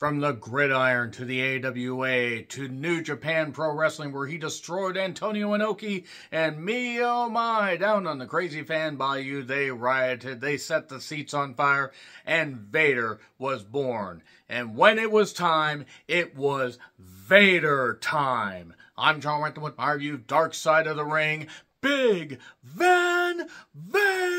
From the gridiron to the AWA to New Japan Pro Wrestling, where he destroyed Antonio Inoki, and me, oh my, down on the Crazy Fan Bayou, they rioted, they set the seats on fire, and Vader was born. And when it was time, it was Vader time. I'm John Renton with my review, Dark Side of the Ring, Big Van Vader!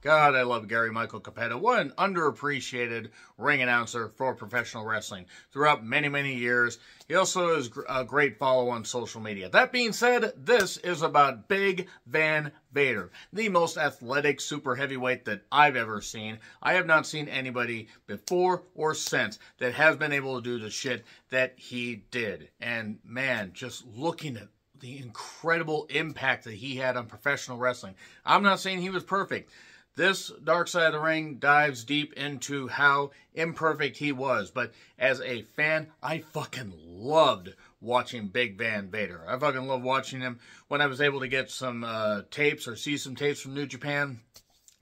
God, I love Gary Michael Capetta. What an underappreciated ring announcer for professional wrestling throughout many, many years. He also is a great follow on social media. That being said, this is about Big Van Vader, the most athletic super heavyweight that I've ever seen. I have not seen anybody before or since that has been able to do the shit that he did. And man, just looking at the incredible impact that he had on professional wrestling. I'm not saying he was perfect. This Dark Side of the Ring dives deep into how imperfect he was. But as a fan, I fucking loved watching Big Van Vader. I fucking loved watching him when I was able to get some tapes or see some tapes from New Japan.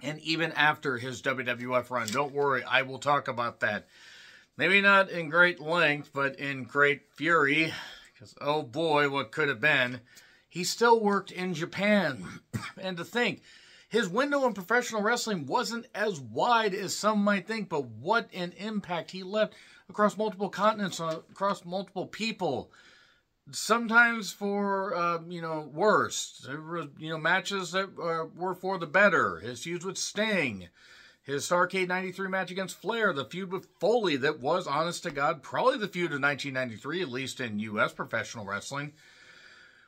And even after his WWF run. Don't worry, I will talk about that. Maybe not in great length, but in great fury. Because, oh boy, what could have been. He still worked in Japan. And to think, his window in professional wrestling wasn't as wide as some might think, but what an impact he left across multiple continents, across multiple people. Sometimes for, worse. There were, matches that were for the better. His feuds with Sting. His Starrcade 93 match against Flair, the feud with Foley that was, honest to God, probably the feud of 1993, at least in U.S. professional wrestling.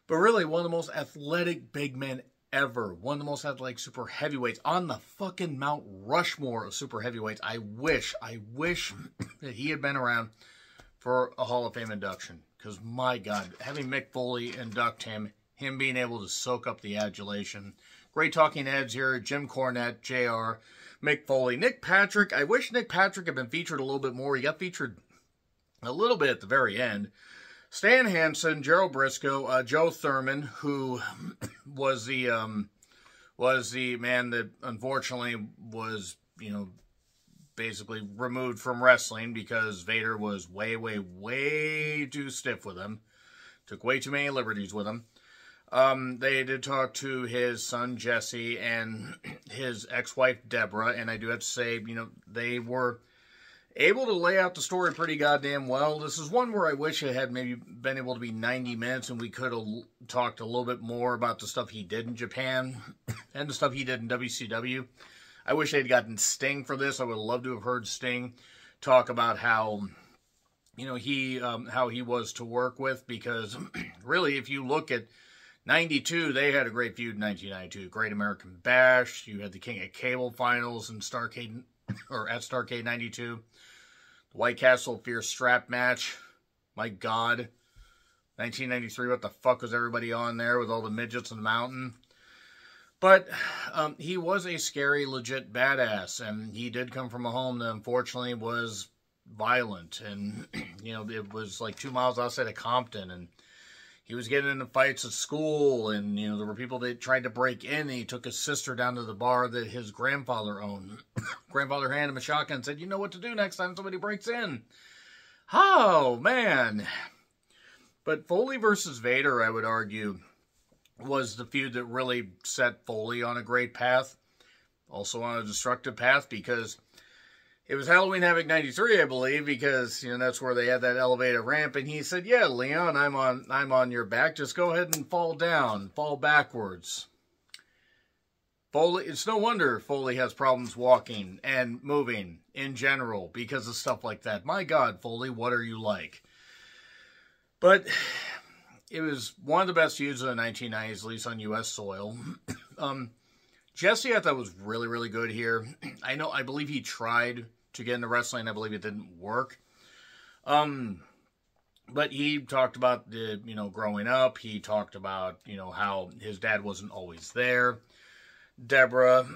But really, one of the most athletic big men ever. One of the most athletic super heavyweights on the fucking Mount Rushmore of super heavyweights. I wish that he had been around for a Hall of Fame induction. Because, my God, having Mick Foley induct him being able to soak up the adulation. Great talking heads here. Jim Cornette, JR, Mick Foley, Nick Patrick. I wish Nick Patrick had been featured a little bit more. He got featured a little bit at the very end. Stan Hansen, Gerald Briscoe, Joe Thurman, who was the man that unfortunately was, basically removed from wrestling because Vader was way, way, way too stiff with him. Took way too many liberties with him. They did talk to his son, Jesse, and his ex-wife, Deborah, and I do have to say, they were able to lay out the story pretty goddamn well. This is one where I wish it had maybe been able to be 90 minutes and we could have talked a little bit more about the stuff he did in Japan and the stuff he did in WCW. I wish they'd gotten Sting for this. I would have loved to have heard Sting talk about how he was to work with, because really, if you look at 92, they had a great feud in 1992. Great American Bash. You had the King of Cable finals in Starrcade, or at Starrcade 92. The White Castle Fierce Strap match. My God. 1993, what the fuck was everybody on there with all the midgets on the mountain? But he was a scary, legit badass. And he did come from a home that unfortunately was violent. And, it was like 2 miles outside of Compton. And he was getting into fights at school, and, there were people that tried to break in, and he took his sister down to the bar that his grandfather owned. Grandfather handed him a shotgun and said, you know what to do next time somebody breaks in. Oh, man. But Foley versus Vader, I would argue, was the feud that really set Foley on a great path. Also on a destructive path, because it was Halloween Havoc 93, I believe, because, that's where they had that elevated ramp. And he said, yeah, Leon, I'm on your back. Just go ahead and fall down. Fall backwards. Foley, it's no wonder Foley has problems walking and moving in general because of stuff like that. My God, Foley, what are you like? But it was one of the best feuds of the 1990s, at least on U.S. soil. Jesse, I thought, was really, really good here. I believe he tried to get into wrestling. I believe it didn't work. But he talked about the, growing up. He talked about, how his dad wasn't always there. Deborah,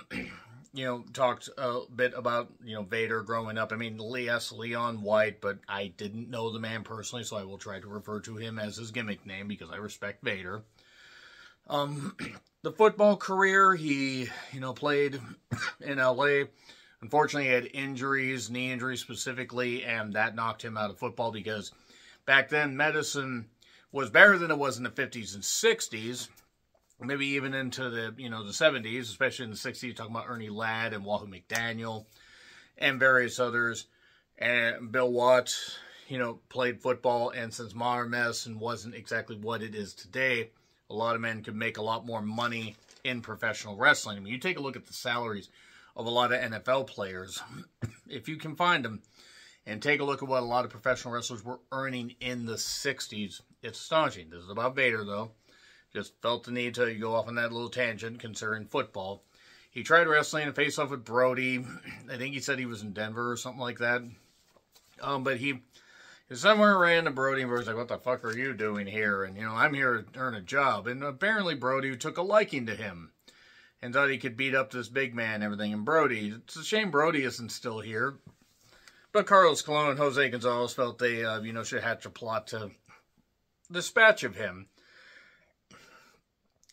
talked a bit about, Vader growing up. I mean, yes, Leon White, but I didn't know the man personally, so I will try to refer to him as his gimmick name because I respect Vader. The football career, he, played in L.A., Unfortunately, he had injuries, knee injuries specifically, and that knocked him out of football because back then medicine was better than it was in the 50s and 60s, maybe even into the, the 70s, especially in the 60s, talking about Ernie Ladd and Wahoo McDaniel and various others. And Bill Watts, played football, and since modern medicine wasn't exactly what it is today, a lot of men could make a lot more money in professional wrestling. I mean, you take a look at the salaries of a lot of NFL players, if you can find them, and take a look at what a lot of professional wrestlers were earning in the 60s. It's astonishing. This is about Vader, though. Just felt the need to go off on that little tangent concerning football. He tried wrestling and faced off with Brody. I think he said he was in Denver or something like that. But he somewhere ran to Brody, and Brody's like, what the fuck are you doing here? And, I'm here to earn a job. And apparently Brody took a liking to him and thought he could beat up this big man and everything. And Brody, it's a shame Brody isn't still here. But Carlos Colon and Jose Gonzalez felt they, should hatch a plot to dispatch of him.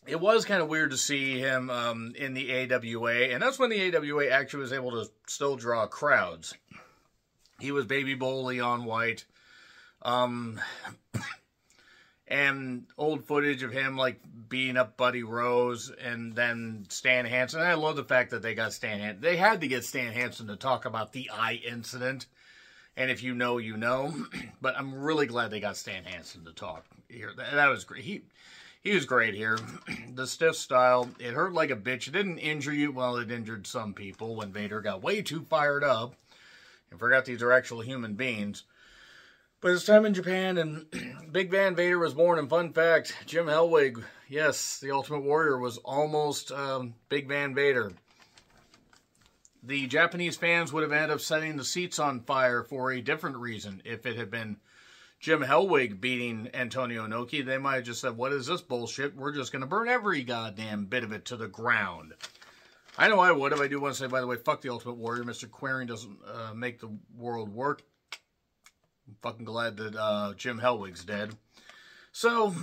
It was kind of weird to see him in the AWA, and that's when the AWA actually was able to still draw crowds. He was Baby Bull Leon White, and old footage of him, like, beating up Buddy Rose, and then Stan Hansen. I love the fact that they got Stan Hansen. They had to get Stan Hansen to talk about the eye incident, and if you know, you know. But I'm really glad they got Stan Hansen to talk here. That was great. He was great here. The stiff style, it hurt like a bitch. It didn't injure you. Well, it injured some people when Vader got way too fired up and forgot these are actual human beings. But it's time in Japan, and Big Van Vader was born. And fun fact, Jim Hellwig, yes, the Ultimate Warrior, was almost Big Van Vader. The Japanese fans would have ended up setting the seats on fire for a different reason. If it had been Jim Hellwig beating Antonio Inoki, they might have just said, what is this bullshit? We're just going to burn every goddamn bit of it to the ground. I know I would have. I do want to say, by the way, fuck the Ultimate Warrior. Mr. Queering doesn't make the world work. I'm fucking glad that Jim Hellwig's dead. So,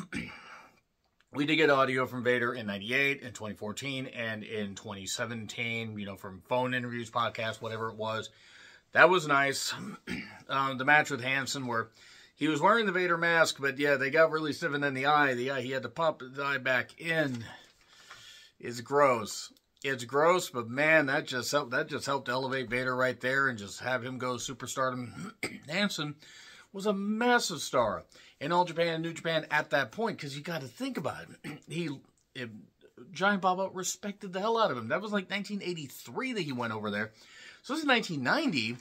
we did get audio from Vader in 98, in 2014, and in 2017, from phone interviews, podcasts, whatever it was. That was nice. The match with Hansen where he was wearing the Vader mask, but yeah, they got really stiff, and then the eye, he had to pop the eye back in. It's gross. It's gross, but man, that just helped elevate Vader right there and just have him go superstardom. Hansen was a massive star in All Japan and New Japan at that point, because you got to think about it. Giant Baba respected the hell out of him. That was like 1983 that he went over there. So this is 1990.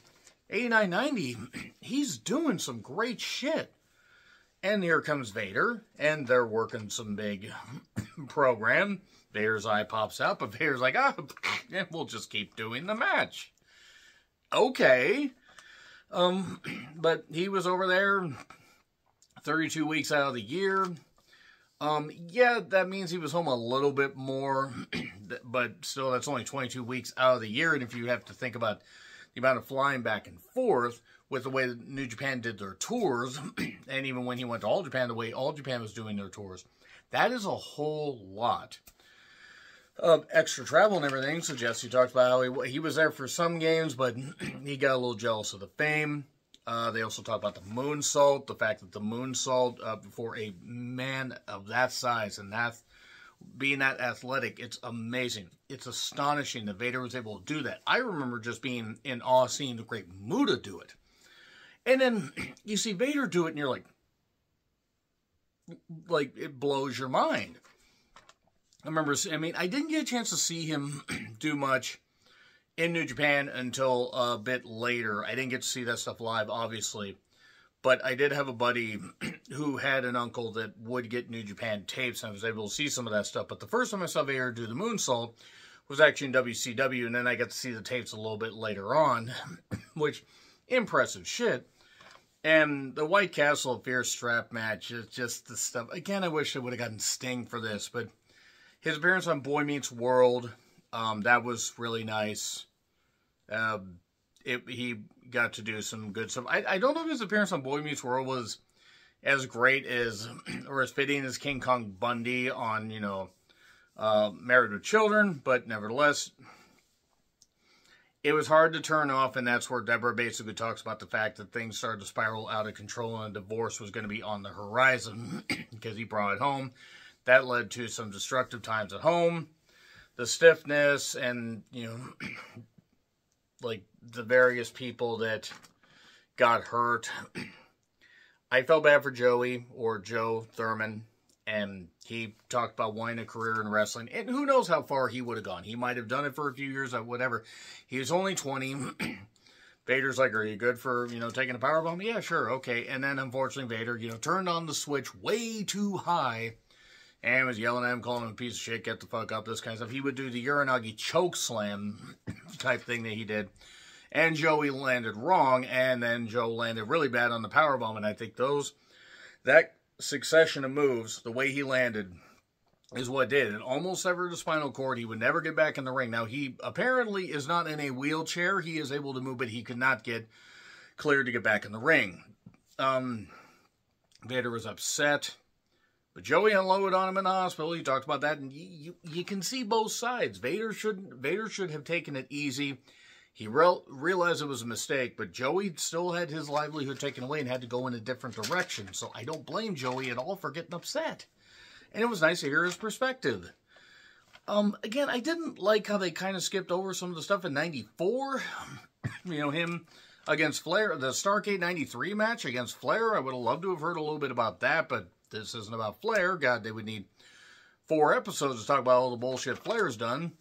89, 90, he's doing some great shit. And here comes Vader, and they're working some big program. Vader's eye pops out, but Vader's like, we'll just keep doing the match. Okay. But he was over there 32 weeks out of the year. Yeah, that means he was home a little bit more, but still, that's only 22 weeks out of the year, and if you have to think about the amount of flying back and forth with the way that New Japan did their tours, and even when he went to All Japan, the way All Japan was doing their tours, that is a whole lot of extra travel and everything. So Jesse talked about how he was there for some games, but he got a little jealous of the fame. They also talked about the moonsault, the fact that the moonsault, for a man of that size and that being that athletic, it's amazing. It's astonishing that Vader was able to do that. I remember just being in awe seeing the Great Muta do it. And then you see Vader do it and you're like it blows your mind. I didn't get a chance to see him do much in New Japan until a bit later. I didn't get to see that stuff live, obviously. But I did have a buddy who had an uncle that would get New Japan tapes, and I was able to see some of that stuff. But the first time I saw Vader do the moonsault was actually in WCW, and then I got to see the tapes a little bit later on, which, impressive shit. And the White Castle of Fear strap match is just the stuff. Again, I wish I would have gotten Sting for this, but his appearance on Boy Meets World, that was really nice. He got to do some good stuff. I don't know if his appearance on Boy Meets World was as great as, or as fitting as King Kong Bundy on, Married with Children, but nevertheless, it was hard to turn off, and that's where Deborah basically talks about the fact that things started to spiral out of control and a divorce was going to be on the horizon because he brought it home. That led to some destructive times at home, the stiffness, and, you know, like the various people that got hurt. I felt bad for Joey, or Joe Thurman, and he talked about wanting a career in wrestling, and who knows how far he would have gone. He might have done it for a few years, or whatever. He was only 20. Vader's like, are you good for, you know, taking a powerbomb? Yeah, sure, okay. And then, unfortunately, Vader, you know, turned on the switch way too high and was yelling at him, calling him a piece of shit, get the fuck up, this kind of stuff. He would do the Uranagi choke slam type thing that he did. And Joey landed wrong, and then Joe landed really bad on the powerbomb. And I think that succession of moves, the way he landed, is what did. It almost severed the spinal cord. He would never get back in the ring. Now, he apparently is not in a wheelchair. He is able to move, but he could not get cleared to get back in the ring. Vader was upset. But Joey unloaded on him in the hospital. He talked about that, and you can see both sides. Vader should have taken it easy. He realized it was a mistake, but Joey still had his livelihood taken away and had to go in a different direction. So I don't blame Joey at all for getting upset. And it was nice to hear his perspective. Again, I didn't like how they kind of skipped over some of the stuff in 94. You know, him against Flair. The Starrcade 93 match against Flair. I would have loved to have heard a little bit about that, but this isn't about Flair. God, they would need 4 episodes to talk about all the bullshit Flair's done.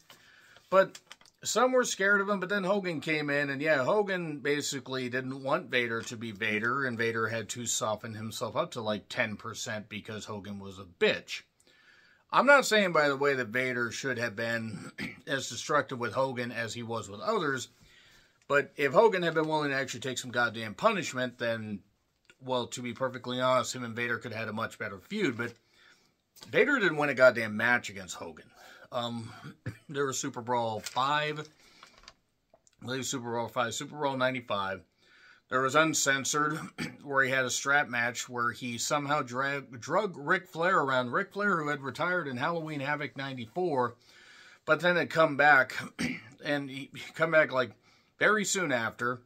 But some were scared of him, but then Hogan came in, and yeah, Hogan basically didn't want Vader to be Vader, and Vader had to soften himself up to like 10% because Hogan was a bitch. I'm not saying, by the way, that Vader should have been as destructive with Hogan as he was with others, but if Hogan had been willing to actually take some goddamn punishment, then, well, to be perfectly honest, him and Vader could have had a much better feud, but Vader didn't win a goddamn match against Hogan. There was Super Brawl 5, I believe Super Brawl 5, Super Brawl 95. There was Uncensored, where he had a strap match where he somehow drug Ric Flair around. Ric Flair, who had retired in Halloween Havoc 94, but then had come back, and he come back like very soon after.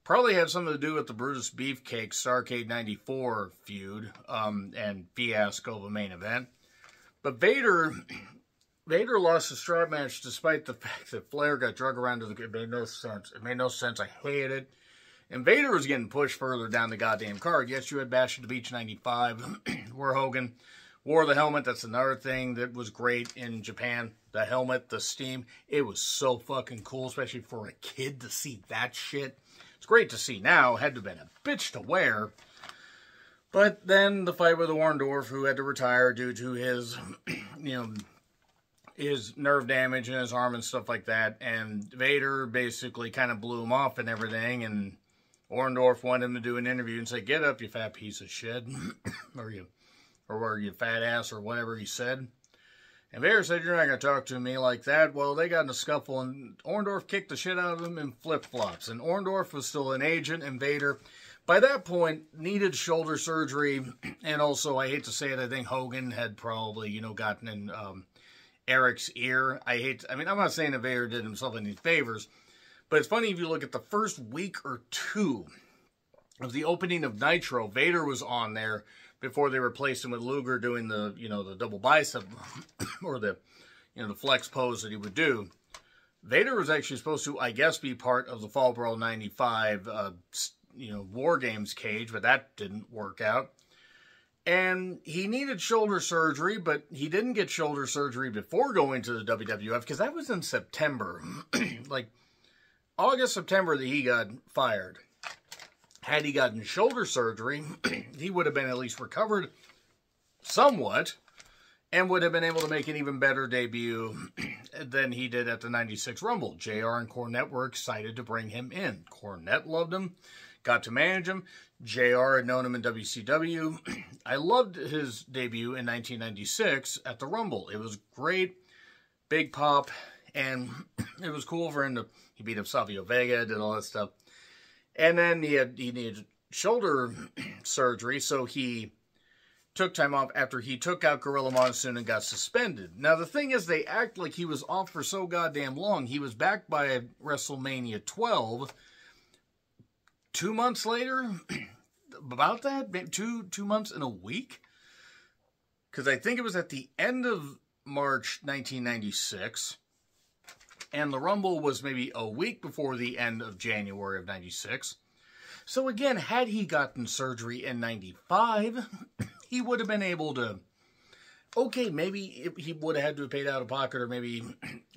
Probably had something to do with the Brutus Beefcake Starrcade 94 feud, and fiasco of a main event. But Vader lost the strap match despite the fact that Flair got drug around to the... It made no sense. It made no sense. I hated it. And Vader was getting pushed further down the goddamn card. Yes, you had Bash at the Beach 95, where Hogan wore the helmet. That's another thing that was great in Japan. The helmet, the steam. It was so fucking cool, especially for a kid to see that shit. It's great to see now. Had to have been a bitch to wear. But then the fight with Orndorff, who had to retire due to his, you know, his nerve damage in his arm and stuff like that. And Vader basically kind of blew him off and everything. And Orndorff wanted him to do an interview and say, "Get up, you fat piece of shit," or you fat ass, or whatever he said. And Vader said, "You're not going to talk to me like that." Well, they got in a scuffle, and Orndorff kicked the shit out of him in flip-flops. And Orndorff was still an agent, and Vader, by that point, needed shoulder surgery. And also, I hate to say it, I think Hogan had probably, you know, gotten in Eric's ear. I'm not saying that Vader did himself any favors, but it's funny if you look at the first week or two of the opening of Nitro, Vader was on there before they replaced him with Luger doing the, you know, the double bicep or the, you know, the flex pose that he would do. Vader was actually supposed to, I guess, be part of the Fall Brawl 95, you know, War Games cage, but that didn't work out. And he needed shoulder surgery, but he didn't get shoulder surgery before going to the WWF, because that was in September. Like, August, September that he got fired. Had he gotten shoulder surgery, he would have been at least recovered somewhat, and would have been able to make an even better debut than he did at the 96 Rumble. JR and Cornette were excited to bring him in. Cornette loved him, got to manage him. JR had known him in WCW. I loved his debut in 1996 at the Rumble. It was great, big pop, and it was cool for him to... He beat up Savio Vega, did all that stuff. And then he needed shoulder surgery, so he took time off after he took out Gorilla Monsoon and got suspended. Now, the thing is, they act like he was off for so goddamn long. He was back by WrestleMania 12. 2 months later, about that, two months and a week? Because I think it was at the end of March 1996. And the Rumble was maybe a week before the end of January of 96. So again, had he gotten surgery in 95, he would have been able to... Okay, maybe he would have had to have paid out of pocket, or maybe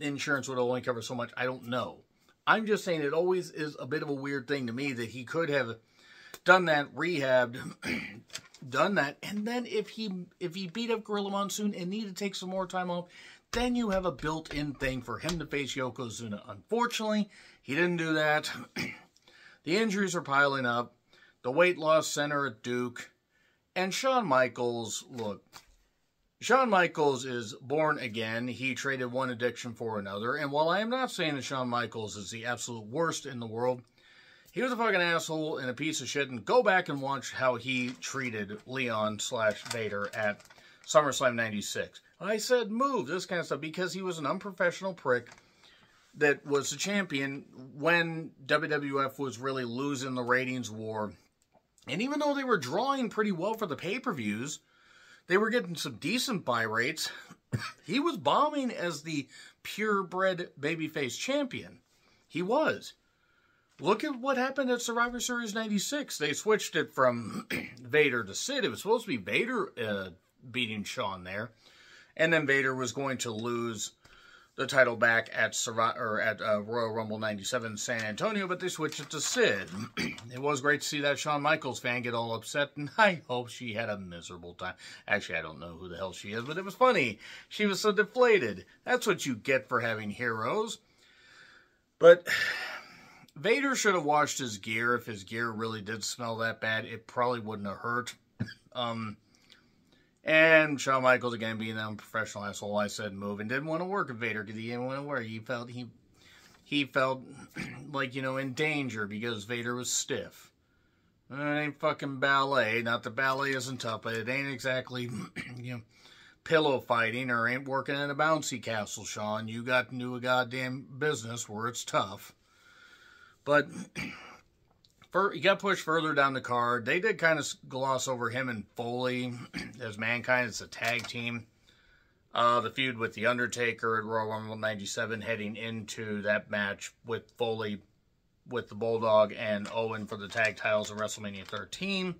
insurance would only cover so much. I don't know. I'm just saying it always is a bit of a weird thing to me that he could have done that, rehabbed, done that, and then if he beat up Gorilla Monsoon and needed to take some more time off, then you have a built-in thing for him to face Yokozuna. Unfortunately, he didn't do that. The injuries are piling up. The weight loss center at Duke. And Shawn Michaels, look, Shawn Michaels is born again. He traded one addiction for another. And while I am not saying that Shawn Michaels is the absolute worst in the world, he was a fucking asshole and a piece of shit. And go back and watch how he treated Leon/Vader at SummerSlam 96. I said move, this kind of stuff, because he was an unprofessional prick that was the champion when WWF was really losing the ratings war. And even though they were drawing pretty well for the pay-per-views, they were getting some decent buy rates. He was bombing as the purebred babyface champion. He was. Look at what happened at Survivor Series 96. They switched it from Vader to Sid. It was supposed to be Vader beating Shawn there. And then Vader was going to lose the title back at Royal Rumble 97 in San Antonio, but they switched it to Sid. It was great to see that Shawn Michaels fan get all upset, and I hope she had a miserable time. Actually, I don't know who the hell she is, but it was funny. She was so deflated. That's what you get for having heroes. But Vader should have washed his gear. If his gear really did smell that bad, it probably wouldn't have hurt. And Shawn Michaels, again, being an unprofessional asshole, I said move, and didn't want to work with Vader because he didn't want to work. He felt like, you know, in danger because Vader was stiff. It ain't fucking ballet. Not that ballet isn't tough, but it ain't exactly, you know, pillow fighting or ain't working in a bouncy castle, Shawn. You got to do a goddamn business where it's tough. But he got pushed further down the card. They did kind of gloss over him and Foley as Mankind. It's a tag team. The feud with The Undertaker at Royal Rumble 97 heading into that match with Foley, with the Bulldog and Owen for the tag titles of WrestleMania 13.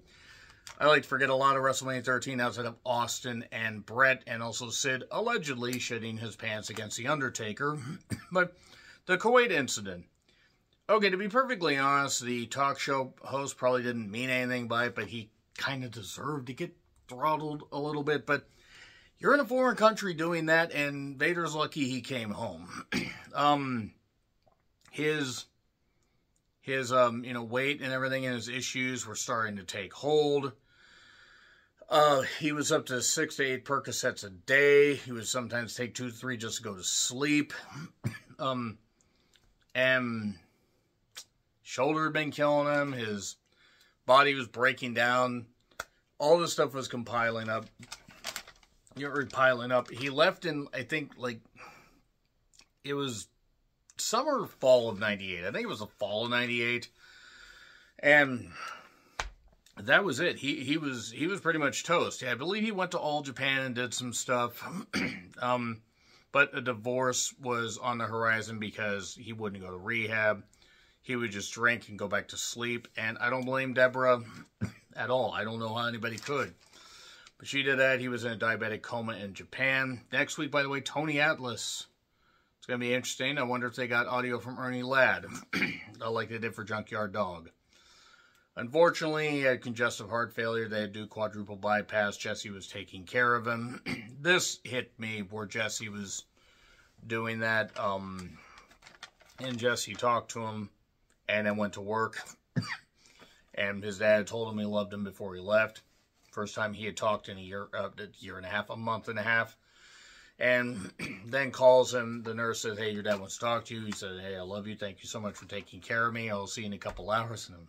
I like to forget a lot of WrestleMania 13 outside of Austin and Brett, and also Sid allegedly shitting his pants against The Undertaker. But the Kuwait incident. Okay, to be perfectly honest, the talk show host probably didn't mean anything by it, but he kind of deserved to get throttled a little bit. But you're in a foreign country doing that, and Vader's lucky he came home. His you know, weight and everything and his issues were starting to take hold. He was up to 6 to 8 Percocets a day. He would sometimes take 2 to 3 just to go to sleep. And shoulder had been killing him. His body was breaking down. All this stuff was piling up. He left in, I think, like, it was summer, fall of 98. I think it was the fall of 98. And that was it. He was pretty much toast. I believe he went to All Japan and did some stuff. But a divorce was on the horizon because he wouldn't go to rehab. He would just drink and go back to sleep. And I don't blame Deborah at all. I don't know how anybody could. But she did that. He was in a diabetic coma in Japan. Next week, by the way, Tony Atlas. It's going to be interesting. I wonder if they got audio from Ernie Ladd. Like they did for Junkyard Dog. Unfortunately, he had congestive heart failure. They had to do quadruple bypass. Jesse was taking care of him. This hit me where Jesse was doing that. And Jesse talked to him and then went to work. And his dad told him he loved him before he left. First time he had talked in a month and a half. And then calls him. The nurse says, hey, your dad wants to talk to you. He said, hey, I love you. Thank you so much for taking care of me. I'll see you in a couple hours. And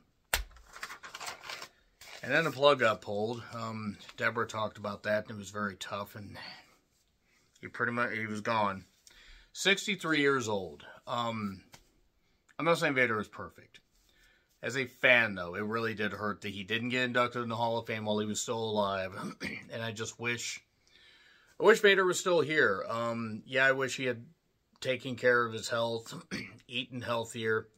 And then the plug got pulled. Deborah talked about that, and it was very tough, and he was gone. 63 years old. I'm not saying Vader was perfect. As a fan, though, it really did hurt that he didn't get inducted in the Hall of Fame while he was still alive. And I wish Vader was still here. Yeah, I wish he had taken care of his health, eaten healthier,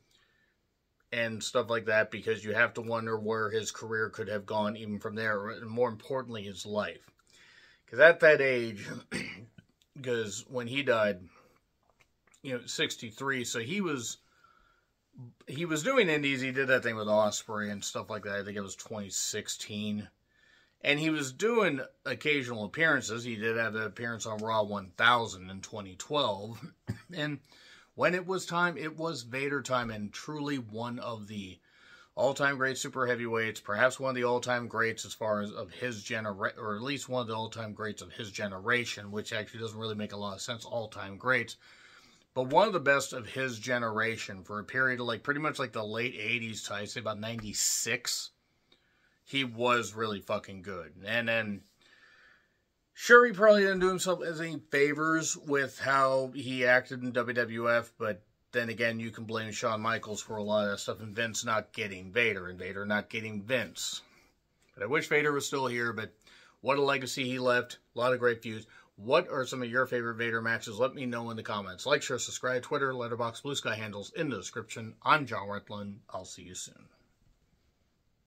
and stuff like that, because you have to wonder where his career could have gone even from there, and more importantly, his life. Because at that age, because when he died, 63, so he was doing indies. He did that thing with Ospreay and stuff like that. I think it was 2016. And he was doing occasional appearances. He did have an appearance on Raw 1000 in 2012. And when it was time, it was Vader time, and truly one of the all-time great super heavyweights, perhaps one of the all-time greats as far as of his generation, or at least one of the all-time greats of his generation, which actually doesn't really make a lot of sense, all-time greats. But one of the best of his generation for a period of pretty much the late 80s to, I'd say, about 96. He was really fucking good. And then, sure, he probably didn't do himself any favors with how he acted in WWF, but then again, you can blame Shawn Michaels for a lot of that stuff, and Vince not getting Vader, and Vader not getting Vince. But I wish Vader was still here, but what a legacy he left. A lot of great feuds. What are some of your favorite Vader matches? Let me know in the comments. Like, share, subscribe, Twitter, Letterboxd, Blue Sky handles in the description. I'm John Reckland. I'll see you soon.